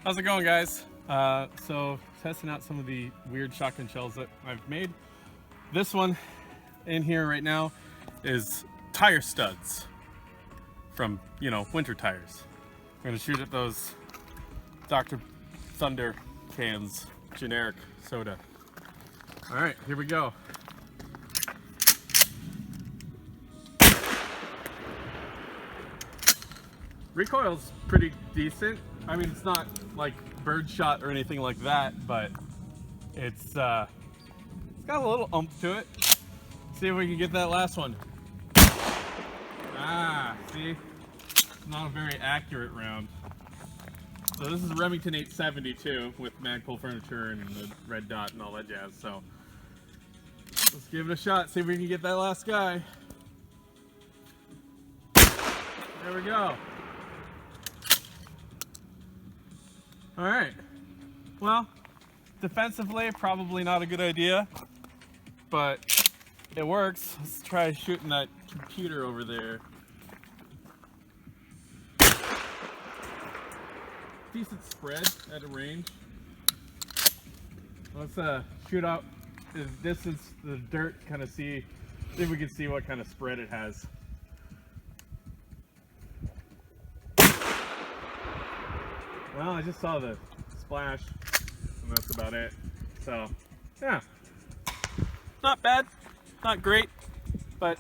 How's it going, guys? So testing out some of the weird shotgun shells that I've made. This one in here right now is tire studs from, winter tires. I'm gonna shoot at those Dr. Thunder cans, generic soda. All right, here we go. Recoil's pretty decent. I mean, it's not like birdshot or anything like that, but it's got a little oomph to it. See if we can get that last one. See? Not a very accurate round. So this is a Remington 872 with Magpul furniture and the red dot and all that jazz. So let's give it a shot, see if we can get that last guy. There we go. All right, well, defensively, probably not a good idea, but it works. Let's try shooting that computer over there. Decent spread at a range. Let's shoot out the distance, the dirt, kind of see if we can see what kind of spread it has. Well, I just saw the splash, and that's about it. So, yeah, not bad, not great, but